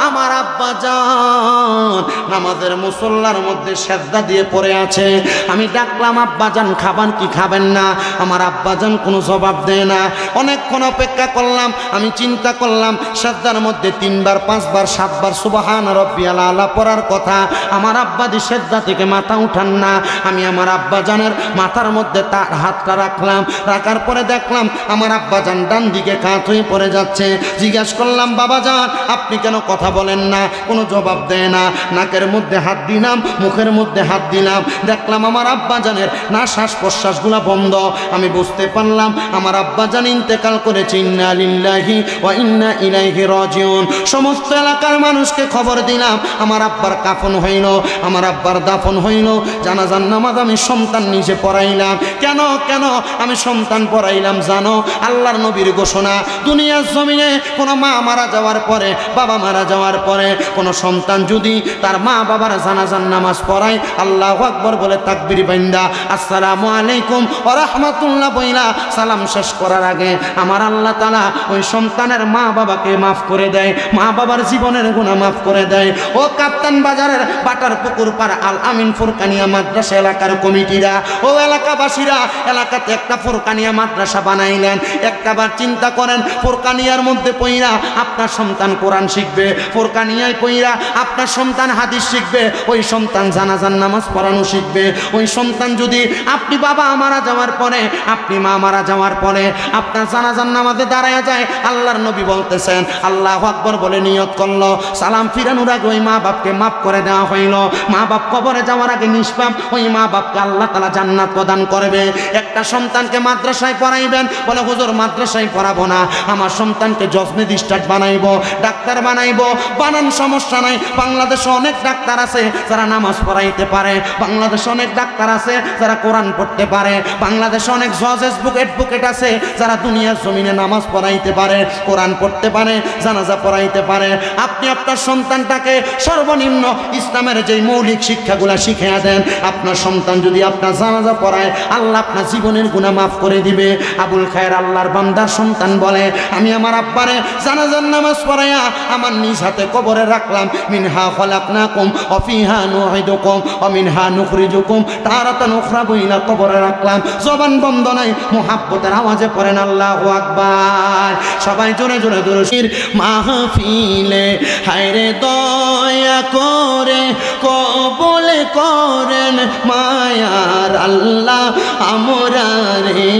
S1: আমার আব্বা জান নামাজের মুসল্লার মধ্যে সেজদা দিয়ে পড়ে আছে আমি ডাকলাম আব্বা জান খাবেন কি খাবেন না আমার আব্বা জান কোনো জবাব দেয় না অনেকক্ষণ অপেক্ষা করলাম আমি চিন্তা করলাম সেজদার মধ্যে 3 বার 5 বার 7 বার সুবহান রাব্বিয়াল আলা পড়ার কথা আমার আব্বা দি সেজদা থেকে মাথা উঠান না আমি আমার আব্বা জানের মাথার মধ্যে তার হাতটা রাখলাম রাখার পরে দেখলাম আমার আব্বা জান ডান দিকে কাত হয়ে পড়ে যাচ্ছে জিজ্ঞেস করলাম বাবা জান আপনি কেন কথা বলেন না কোনো জবাব দেয় না নাকের মধ্যে হাত দিলাম মুখের মধ্যে হাত দিলাম দেখলাম আমার আব্বা জানের না শ্বাস প্রশ্বাসগুলো বন্ধ আমি বুঝতে পারলাম আমার আব্বা জান ইন্তেকাল করেছে ইন্না লিল্লাহি ওয়া ইন্না ইলাইহি রাজিউন সমস্ত এলাকার মানুষকে খবর দিলাম আমার আব্বার কাফন হইল আমার আব্বার দাফন হইল জানাজার নামাজ আমি সন্তান নিজে পড়াইলাম কেন কেন আমি সন্তান পড়াইলাম জানো আল্লাহর নবীর ঘোষণা দুনিয়ার জমিনে কোনো মা মারা যাওয়ার পরে বাবা মারা যাওয়ার পরে কোনো সন্তান যদি তার মা বাবার জানাজার নামাজ পড়ায় আল্লাহু আকবার বলে তাকবীর বাইন্দা আসসালামু আলাইকুম ওয়া রাহমাতুল্লাহ বইলা সালাম শেষ করার আগে আমার আল্লাহ তাআলা ওই সন্তানের মা বাবাকে মাফ করে দেয় মা বাবার জীবনের গুনাহ মাফ করে দেয় ও কাপ্তান বাজারের বাটার পুকুর পাড় আল আমিন ফুরকানিয়া মাদ্রাসা এলাকার কমিটিরা ও এলাকাবাসীরা এলাকাতে একটা ফুরকানিয়া মাদ্রাসা বানাইলেন একটাবার চিন্তা করেন ফুরকানিয়ার মধ্যে পইরা আপনার সন্তান কোরআন শিখবে ফুরকানিয়ায় পইরা আপনার সন্তান হাদিস শিখবে ওই সন্তান জানাজার নামাজ পড়ানো শিখবে ওই সন্তান যদি আপনি বাবা মারা যাওয়ার পরে আপনি মা মারা যাওয়ার পরে আপনার জানাজার নামাজে দাঁড়ায় যায় আল্লাহর নবী বলতেছেন আল্লাহু আকবার বলে নিয়ত করলো সালাম ফিরানোর আগে ওই মা বাপকে মাফ করে দেওয়া হইল মা বাপ কবরে যাওয়ার আগে নিষ্পাপ ওই মা বাপকে আল্লাহ তাআলা জান্নাত প্রদান করবে একটা সন্তানকে মাদ্রাসায় পড়াইবেন বলে হুজুর মাদ্রাসায় পড়াবো না আমার সন্তানকে জজ ম্যাজিস্ট্রেট বানাইবো ডাক্তার বানাইবো বানান সমস্যা নাই বাংলাদেশে অনেক ডাক্তার আছে যারা নামাজ পড়াইতে পারে বাংলাদেশে অনেক ডাক্তার আছে যারা কোরআন পড়তে পারে বাংলাদেশে অনেক জজ অ্যাডভোকেট আছে যারা দুনিয়ার জমিনে নামাজ পড়াইতে পারে কোরআন পড়তে পারে জানাজা পড়াইতে পারে আপনি আপনার সন্তানটাকে সর্বনিম্ন ইসলামের যেই মৌলিক শিক্ষাগুলা শিখিয়ে দেন আপনার সন্তান যদি আপনার জানাজা পড়ায় আল্লাহ আপনার জীবনের গুনাহ মাফ করে দিবে আবুল খায়ের আল্লাহর বান্দার সন্তান বলে আমি আমার আব্বারে জানাজার নামাজ পড়াইয়া আমার নিজ হাতে আপনাকে কবরে রাখলাম, মিনহা খলাকনাকুম ওয়া ফিহা নুঈদুকুম ওয়া মিনহা নুখরিজুকুম তারাতান উখরা বইলা কবরে রাখলাম। জবান বন্ধ নাই, মুহাব্বতের আওয়াজে পড়েন আল্লাহু আকবার। সবাই জোরে জোরে দুরূদ। মাহফিলে হায়রে দয়া করে কবুল করেন মায়ার আল্লাহ আমরা রে,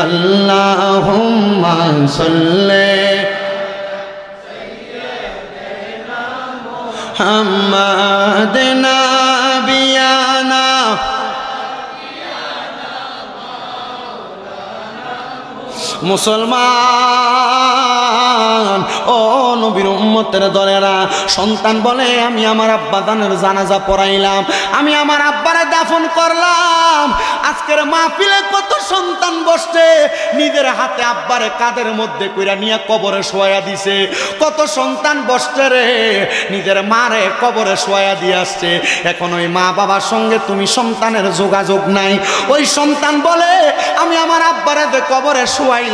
S1: আল্লাহুম্মা সাল্লি মুহাম্মাদ নাবিয়ানা মুসলমান ও নবীর উম্মতের দলেরা, সন্তান বলে আমি আমার আব্বা দানের জানাজা পড়াইলাম, আমি আমার আব্বারে দাফন করলাম। আজকের মাহফিলে কত সন্তান বসছে, নিজের হাতে আব্বারে কাঁধের মধ্যে কইরা নিয়ে কবরে শোয়া দিছে। কত সন্তান বসছে রে, নিজের মারে কবরে শোয়া দিয়ে আসছে। এখন ওই মা বাবার সঙ্গে তুমি সন্তানের যোগাযোগ নাই। ওই সন্তান বলে আমি আমার আব্বারে কবরে শোয়াই,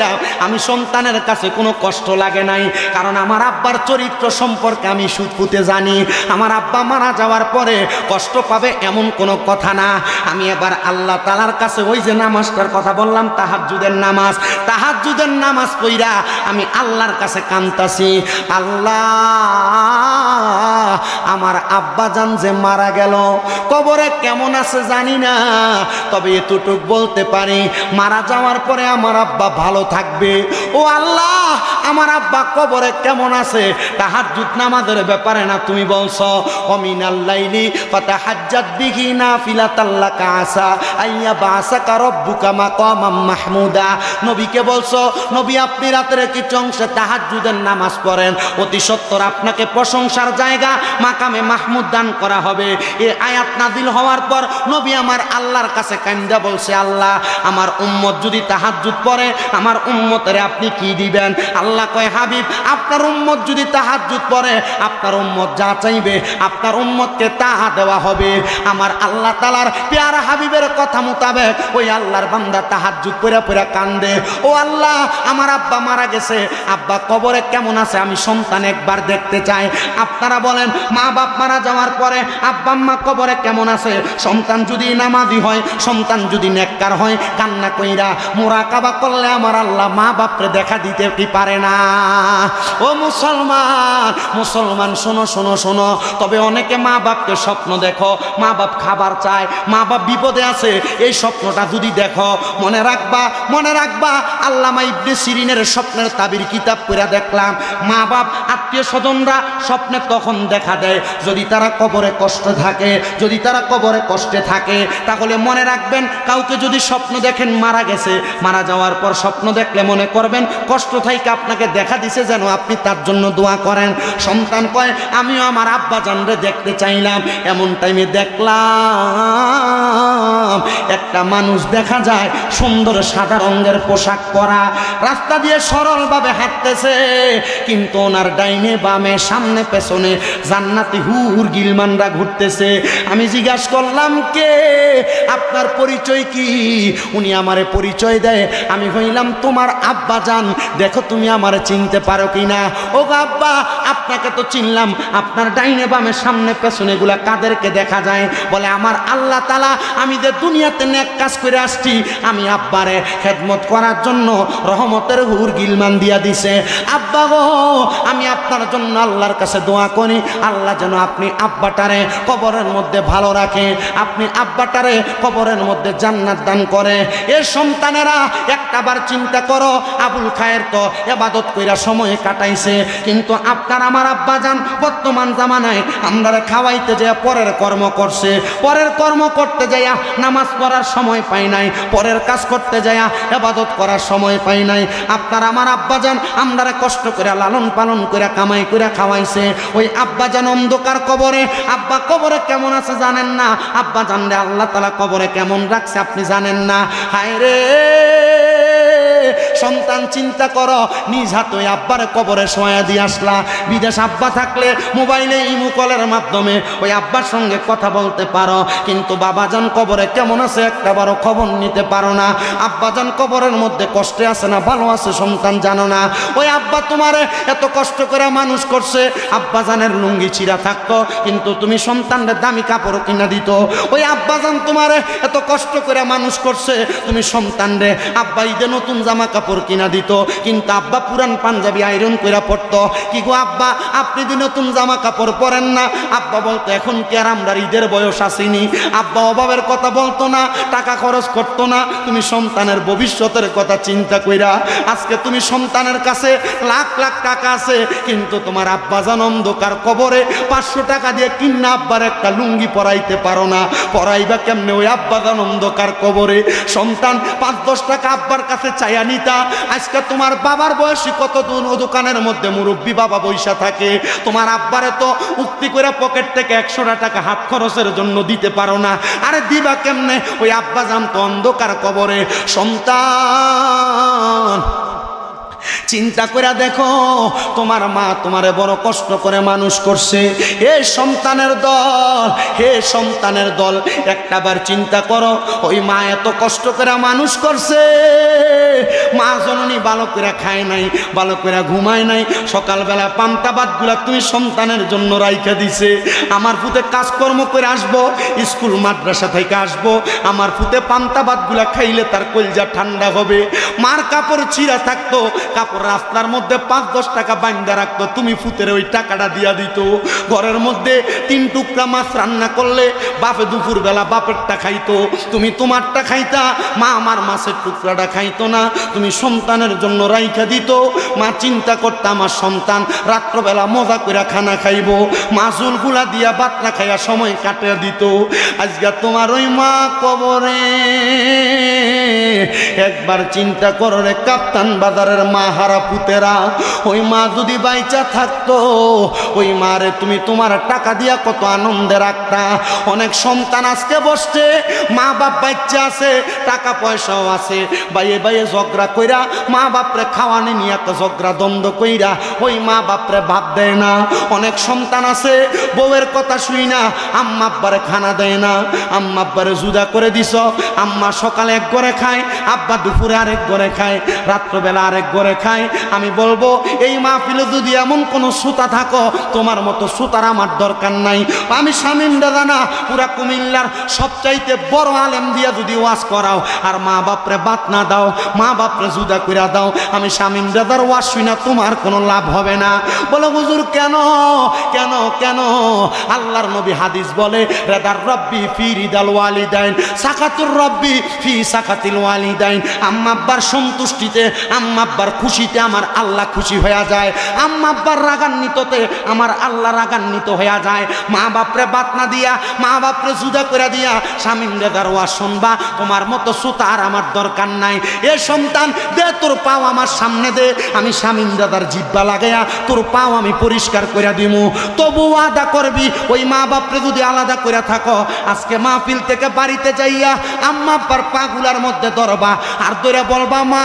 S1: আমি সন্তানের কাছে কোনো কষ্ট লাগে নাই, কারণ আমার আব্বার চরিত্র সম্পর্কে আমি সুদপুতে জানি। আমার আব্বা মারা যাওয়ার পরে কষ্ট পাবে এমন কোনো কথা না। আমি এবার আল্লাহ তাআলার কাছে ওই যে নামাজটার কথা বললাম, তাহাজ্জুদের নামাজ পড়া আমি আল্লাহর কাছে কাঁদতাছি, আল্লাহ আমার আব্বা জান যে মারা গেল, কবরে কেমন আছে জানি না, তবে এতটুক বলতে পারি মারা যাওয়ার পরে আমার আব্বা ভালো থাকবে। ও আল্লাহ আমার আব্বা কবরে কেমন আছে, তাহাজ্জুদ নামাজের ব্যাপারে না তুমি বলছো ওমিনাল লাইলি ফাতাহাজ্জাত বিহি নাফিলাতাল লাকা আসা আইয়া বাসাকা রব্বুকা মাকামাম মাহমুদা। নবীকে বলছো নবী আপনি রাতের কিছু অংশে তাহাজ্জুদের নামাজ পড়েন, অতি সত্বর আপনাকে প্রশংসার জায়গা মাকামে মাহমুদ দান করা হবে। এই আয়াত নাজিল হওয়ার পর নবী আমার আল্লাহর কাছে কান্দা বলছে, আল্লাহ আমার উম্মত যদি তাহাজ্জুদ পড়ে আমার উম্মতেরে আপনি কি দিবেন? আল্লাহ কয় হাবিব আপনার উম্মত যদি তাহাজ্জুদ পড়ে আপনার উম্মত যা চাইবে আপনার উম্মতকে তাহা দেওয়া হবে। আমার আল্লাহ তাআলার পেয়ারা হাবিবের কথা মোতাবেক ওই আল্লাহর বান্দা তাহাজ্জুদ পড়ে পড়ে কান্দে, ও আল্লাহ আমার আব্বা মারা গেছে, আব্বা কবরে কেমন আছে আমি সন্তান একবার দেখতে চাই। আপনারা বলেন মা বাপ মারা যাওয়ার পরে আব্বা আম্মা কবরে কেমন আছে? সন্তান যদি নামাজি হয়, সন্তান যদি নেককার হয়, কান্না কইরা মুরাকাবা করলে আমার আল্লাহ মা বাপরে দেখা দিতে কি পারে না? ও মুসলমান শোনো শোনো শোনো। তবে অনেকে মা বাপকে স্বপ্ন দেখো, মা বাপ খাবার চায়, মা বাপ বিপদে আছে, এই স্বপ্নটা যদি দেখো মনে রাখবা আল্লামা ইবনে সিরিনের স্বপ্নের তাবির কিতাব পড়া দেখলাম, মা বাপ আত্মীয় স্বজনরা স্বপ্নে তখন দেখা দেয় যদি তারা কবরে কষ্টে থাকে, তাহলে মনে রাখবেন কাউকে যদি স্বপ্ন দেখেন মারা গেছে, মারা যাওয়ার পর স্বপ্ন দেখলে মনে করবেন কষ্ট থেকে আপনাকে দেখা দিছে যেন আপনি তার জন্য দোয়া করেন। সন্তান কয় আমিও আমার আব্বা জানরে দেখতে চাইলাম, এমন টাইমে দেখলাম একটা মানুষ দেখা যায় সুন্দর সাদা রঙের পোশাক পরা, রাস্তা দিয়ে সরলভাবে হাঁটতেছে, কিন্তু ওনার ডাইনে বামে সামনে পেছনে জান্নাতি হুর গিলমানরা ঘুরতেছে। আমি জিজ্ঞাসা করলাম কে, আপনার পরিচয় কি? উনি আমারে পরিচয় দেয়, আমি হইলাম তোমার আব্বা জান, দেখো তুমি আমারে চিনতে পারো কিনা। ও আব্বা আপনাকে তো চিনলাম, আপনার ডাইনে বামে সামনে পেছনে গুলা কাদেরকে দেখা যায়? বলে আমার আল্লাহ তাআলা আমি যে দুনিয়াতে নেক কাজ করে আসছি আমি আব্বারে খেদমত করার জন্য রহমতের হুর গিলমান দিয়া দিছে। আব্বা গো আমি আপনার জন্য আল্লাহর কাছে দোয়া করি, আল্লাহ যেন আপনি আব্বাটারে কবরের মধ্যে ভালো রাখে, আপনি আব্বাটারে কবরের মধ্যে জান্নাত দান করে। এর সন্তানেরা একটাবার চিন্তা করো, আবুল খায়ের তো ইবাদত কইরা সময় কাটাইছে, কিন্তু আপনার আমার আব্বা জান বর্তমান জামানায় আমরা খাওয়াইতে যায় পরের কর্ম করছে, পরের কর্ম করতে যাইয়া নামাজ পড়ার সময় পাই নাই, পরের কাজ করতে যাইয়া ইবাদত করার সময় পাই নাই। আপনার আমার আব্বা জান আমরা কষ্ট করে লালন পালন করে কামাই করে খাওয়াইছে, ওই আব্বা জান অন্ধকার কবরে, আব্বা কবরে কেমন আছে জানেন না, আব্বা জানলে আল্লাহ তাআলা কবরে কেমন রাখছে আপনি জানেন না। হায় রে সন্তান চিন্তা করো, নিজ হাতে ওই আব্বার কবরে শোয়া দিয়ে আসলা। বিদেশ আব্বা থাকলে মোবাইলে ইমো কলের মাধ্যমে ওই আব্বার সঙ্গে কথা বলতে পারো, কিন্তু বাবাজান কবরে কেমন আছে একটাবারও খবর নিতে পারো না। আব্বাজান কবরের মধ্যে কষ্টে আছে না ভালো আছে সন্তান জানো না। ওই আব্বা তোমারে এত কষ্ট করে মানুষ করছে, আব্বাজানের লুঙ্গি চিরা থাকতো কিন্তু তুমি সন্তানদের দামি কাপড় কিনা দিত। ওই আব্বাজান তোমারে এত কষ্ট করে মানুষ করছে, তুমি সন্তানরে আব্বা ঈদে নতুন জামা কাপড় কিনা দিত, কিন্তু আব্বা পুরান পাঞ্জাবি আয়রন করে পড়তো। কি গো আব্বা আপনি যদি নতুন জামা কাপড় পরেন না? আব্বা বলতো এখন কি আর আমরা ঈদের বয়স আসেনি? আব্বা অভাবের কথা বলতো না, টাকা খরচ করতো না। তুমি সন্তানের ভবিষ্যতের কথা চিন্তা কইরা আজকে তুমি সন্তানের কাছে লাখ লাখ টাকা আছে, কিন্তু তোমার আব্বাজান অন্ধকার কবরে 500 টাকা দিয়ে কিন্না আব্বার একটা লুঙ্গি পরাইতে পারো না। পরাইবা কেমনে ওই আব্বাজান অন্ধকার কবরে? সন্তান 5-10 টাকা আব্বার কাছে চাইয়া নিতা, আজকে তোমার বাবার বয়সী কত দোকানের মধ্যে মুরব্বী বাবা বৈশা থাকে, তোমার আব্বারে তো উক্তি করে পকেট থেকে 100 টাকা হাত খরচের জন্য দিতে পারো না। আরে দিবা কেমনে? ওই আব্বাজান তো অন্ধকার কবরে। সন্তান চিন্তা করে দেখো, তোমার মা তোমারে বড় কষ্ট করে মানুষ করছে। হে সন্তানের দল, হে সন্তানের দল, একটাবার চিন্তা করো, ওই মা এত কষ্ট করে মানুষ করছে, মা জননী ভালো করে খায় নাই, ভালো করে ঘুমায় নাই, সকালবেলা পান্তা ভাতগুলা তুমি সন্তানের জন্য রাইখা দিছে। আমার ফুতে কাজকর্ম করে আসবো, স্কুল মাদ্রাসা থেকে আসবো, আমার ফুতে পান্তা ভাতগুলা খাইলে তার কলজা ঠান্ডা হবে। মার কাপড় চিরা থাকতো, কাপড় রাস্তার মধ্যে 5-10 টাকা বান্ধা রাখতো, তুমি ফুতের ওই টাকাটা দিয়া দিত। ঘরের মধ্যে 3 টুকরা মাছ রান্না করলে বাপে দুপুর বেলা বাপেরটা খাইতো, তুমি তোমারটা খাইতা, মা আমার মাছের টুকরাটা খাইতো না, তুমি সন্তানের জন্য রাইখা দিত। মা চিন্তা করতো আমার সন্তান রাত্রবেলা মজা করে খানা খাইব, মাছুলগুলা দিয়া বাতরা খাইয়া সময় কাটিয়ে দিত। আজকে তোমার ওই মা কবরে। একবার চিন্তা করো রে কাপ্তান বাজারের মা হারা পুতেরা, ওই মা যদি বাইচা থাকতো, ওই মারে তুমি তোমার টাকা দিয়া কত আনন্দে রাখতা। অনেক সন্তান আজকে বসছে, মা বাপ বাচ্চা আছে, টাকা পয়সাও আছে, বাইয়ে বাইয়ে ঝগড়া কইরা মা বাপরে খাওয়ানি নিয়ে একটা ঝগড়া দ্বন্দ্ব কইরা ওই মা বাপরে ভাব দেয় না। অনেক সন্তান আছে বউয়ের কথা শুই না আম্মা আব্বারে খানা দেয় না, আম্মা আব্বারে জুদা করে দিছ, আম্মা সকালে এক ঘরে খায়, আব্বা দুপুরে আরেক ঘরে খায়, রাত্রবেলা আরেক ঘরে খায়। আমি বলবো এই মাহফিলে যদি এমন কোনো সুতা থাকো, তোমার মতো সুতার আমার দরকার নাই। আমি শামীম দাদা না, পুরা কুমিল্লার সবচাইতে বড় আলেম দিয়া যদি ওয়াজ করাও আর মা বাপরে বাত না দাও, মা বাপরে জুদা কইরা দাও, আমি শামীম দাদার ওয়াজ শুই না তোমার কোনো লাভ হবে না। বলে হুজুর কেন কেন কেন? আল্লাহর নবী হাদিস বলে, রেদার রব্বি ফি রিদাল ওয়ালিদাইন, সাকাতুর রব্বি ফি সাকাতিল ওয়ালিদাইন। আম্মা আব্বার সন্তুষ্টিতে, আম্মা আব্বার খুশিতে আমার আল্লাহ খুশি হয়ে যায়, আম্মা আব্বার রাগান্বিততে আমার আল্লাহ রাগান্বিত হয়ে যায়। মা বাপরে বাত না দিয়া, মা বাপরে জুদা করে দিয়া শামীম দাদার ওয়াজ শুনবা, তোমার মতো সুতার আমার দরকার নাই। এ সন্তান দে তোর পাও আমার সামনে দে, আমি শামীম দাদার জিব্বা লাগাইয়া তোর পাও আমি পরিষ্কার করে দিমু। তবু আদা করবি ওই মা বাপরে যদি আলাদা করে থাকো, আজকে মাহফিল থেকে বাড়িতে যাইয়া আম্মা আব্বার পাগুলার মধ্যে ধরবা আর ধরে বলবা, মা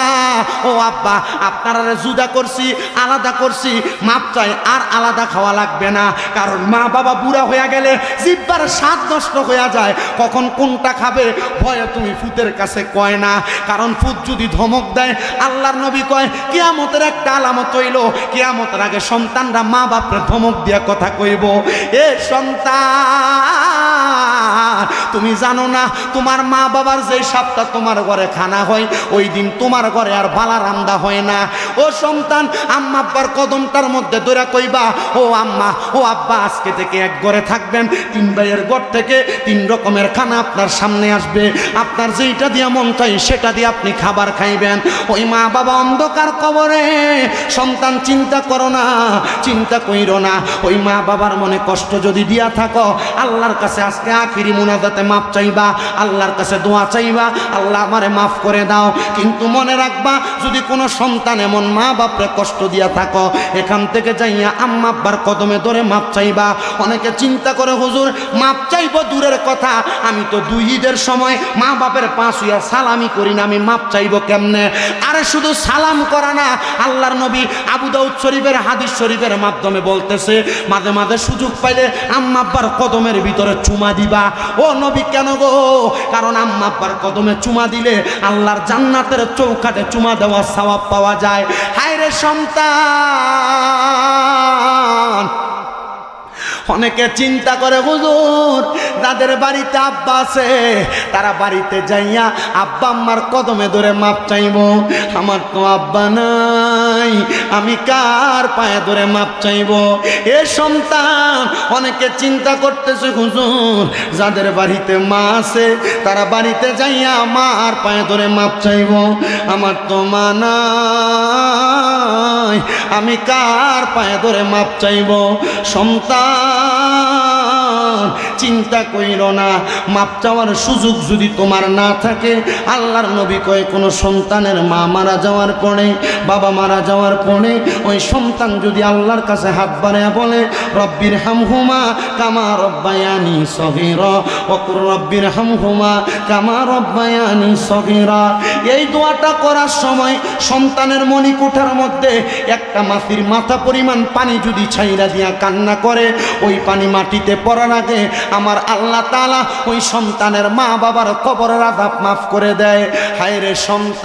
S1: ও আব্বা আপনারা জুদা করছি, আলাদা করছি, মাপ চাই, আর আলাদা খাওয়া লাগবে না। কারণ মা বাবা বুড়া হয়ে গেলে জিব্বার স্বাদ নষ্ট হয়ে যায়, কখন কোনটা খাবে ভয়ে তুমি ফুতের কাছে কয় না। কারণ ফুত যদি ধমক দেয়, আল্লাহর নবী কয় কিয়ামতের একটা আলামত হইল, কিয়ামতের আগে সন্তানরা মা বাপরে ধমক দিয়া কথা কইব। এ সন্তান তুমি জানো না তোমার মা বাবার যে সপ্তাহ তোমার ঘরে খানা হয়, ওই দিন তোমার ঘরে আর ভালা রান্দা হয় না। ও সন্তান আম্মা আব্বার কদমটার মধ্যে ধরে কইবা, ও আম্মা ও আব্বা আজকে থেকে এক ঘরে থাকবেন, 3 ভাইয়ের ঘর থেকে 3 রকমের খানা আপনার সামনে আসবে, আপনার যেইটা দিয়া মন চাই সেটা দিয়ে আপনি খাবার খাইবেন। ওই মা বাবা অন্ধকার কবরে। সন্তান চিন্তা করো না, চিন্তা কইরো না, ওই মা বাবার মনে কষ্ট যদি দিয়া থাকো, আল্লাহর কাছে আজকে আখিরি মুনাজাতে মাপ চাইবা, আল্লাহর কাছে দোয়া চাইবা, আল্লাহ আমারে মাফ করে দাও। কিন্তু মনে রাখবা, যদি কোনো সন্তান এমন মা বাপরে কষ্ট দিয়া থাকো, এখান থেকে যাইয়া আম্মা আব্বার কদমে ধরে মাপ চাইবা। অনেকে চিন্তা করে হুজুর মাপ চাইবো দূরের কথা, আমি তো দুই ঈদের সময় মা বাপের পাঁচ হইয়া সালামি করি না, আমি মাপ চাইবো কেমনে? আরে শুধু সালাম করা না, আল্লাহর নবী আবু দাউদ শরীফের হাদিস শরীফের মাধ্যমে বলতেছে, মাঝে মাঝে সুযোগ পাইলে আম্মা আব্বার কদমের ভিতরে চুমা দিবা। ও নবী কেন গো? কারণ আম্মা আব্বার কদমে চুমা দিলে আল্লাহর জান্নাতের চৌকাঠে চুমা দেওয়ার সওয়াব পাওয়া যায়। হায় রে সন্তান, অনেকে চিন্তা করে হুজুর যাদের বাড়িতে আব্বা আছে তারা বাড়িতে যাইয়া আব্বা আম্মার কদমে ধরে মাপ চাইব। আমার তো আব্বা নাই, আমি কার পায়ে ধরে মাপ চাইব? এ সন্তান, অনেকে চিন্তা করতেছে হুজুর যাদের বাড়িতে মা আছে তারা বাড়িতে যাইয়া মার পায়ে ধরে মাপ চাইব। আমার তো মা নাই, আমি কার পায়ে ধরে মাপ চাইব? সন্তান চিন্তা কইর না, মাপ চাওয়ার সুযোগ যদি তোমার না থাকে, আল্লাহর নবী কয় কোনো সন্তানের মা মারা যাওয়ার পরে, বাবা মারা যাওয়ার পরে ওই সন্তান যদি আল্লাহর কাছে হাত বাড়ায়া বলে রব্বির হামহুমা কামা রব্বায়ানি সগীরা ওকুর রব্বির হামহুমা কামা রব্বায়ানি সগীরা, এই দোয়াটা করার সময় সন্তানের মণিকুঠার মধ্যে একটা মাছির মাথা পরিমাণ পানি যদি ছাইরা দিয়া কান্না করে, ওই পানি মাটিতে পড়ার আগে আমার আল্লাহ তাআলা ওই সন্তানের মা বাবার কবরের আযাব মাফ করে দেয়। হায় রে সন্তান,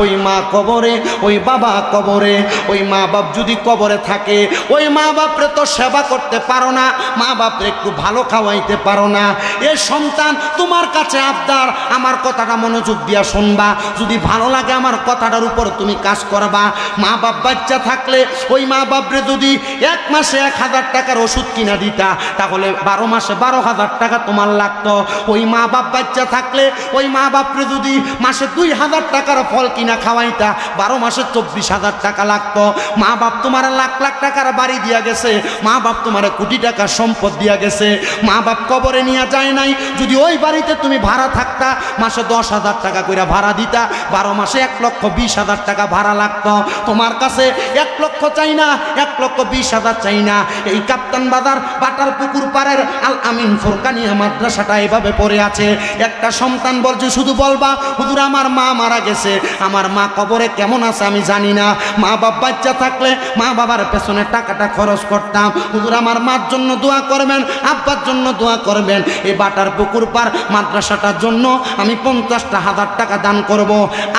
S1: ওই মা কবরে, ওই বাবা কবরে, ওই মা বাপ যদি কবরে থাকে, ওই মা বাপরে তো সেবা করতে পারো না, মা বাপরে একটু ভালো খাওয়াইতে পারো না। এ সন্তান, তোমার কাছে আবদার, আমার কথাটা মনোযোগ দিয়া শুনবা, যদি ভালো লাগে আমার কথাটার উপর তুমি কাজ করবা। মা বাপ বাচ্চা থাকলে ওই মা বাপরে যদি এক মাসে 1000 টাকার ওষুধ কিনা দিতা, তাহলে 12 মাসে 12,000 টাকা তোমার লাগতো। ওই মা বাপ বাচ্চা থাকলে ওই মা বাপরে যদি মাসে 2000 টাকার ফল কিনা খাওয়াইতা, 12 মাসে 24,000 টাকা লাগতো। মা বাপ তোমার লাখ লাখ টাকার বাড়ি দিয়া গেছে, মা বাপ তোমার কোটি টাকার সম্পদ দিয়া গেছে, মা বাপ কবরে নিয়ে যায় নাই। যদি ওই বাড়িতে তুমি ভাড়া থাকতা, মাসে 10,000 টাকা করে ভাড়া দিতা, 12 মাসে 1,20,000 টাকা ভাড়া লাগতো। তোমার কাছে 1 লক্ষ চাই না, 1,20,000 চাই না। এই কাপ্তান বাজার বাটার পুকুর পাড়ের আল আমিন ফুরকানিয়া মাদ্রাসাটা এভাবে পড়ে আছে। একটা সন্তান বলছে, শুধু বলবা হুজুর আমার মা মারা গেছে, আমার মা কবরে কেমন আছে আমি জানি না। মা বাপ বাচ্চা থাকলে মা বাবার পেছনে টাকাটা খরচ করতাম। হুজুর আমার মার জন্য দোয়া করবেন, আব্বার জন্য দোয়া করবেন, এই বাটার পুকুর পাড় মাদ্রাসাটার জন্য আমি 50,000 টাকা দান করব।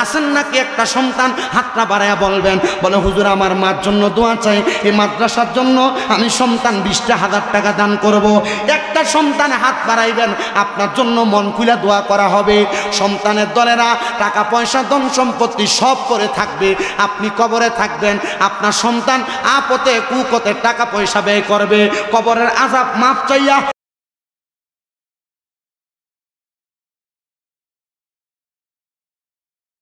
S1: আসেন নাকি একটা সন্তান হাতটা বাড়াইয়া বলবেন, বলে হুজুর আমার মার জন্য দোয়া চাই, এই মাদ্রাসার জন্য আমি সন্তান 20,000 টাকা দান করব। একটা সন্তান হাত বাড়াইবেন, আপনার জন্য মন খুলে দোয়া করা হবে। সন্তানের দলেরা টাকা পয়সা ধন সম্পত্তি সব করে থাকবে, আপনি কবরে থাকবেন, আপনার সন্তান আপতে কুকতে টাকা পয়সা ব্যয় করবে, কবরের আযাব মাফ চাইয়া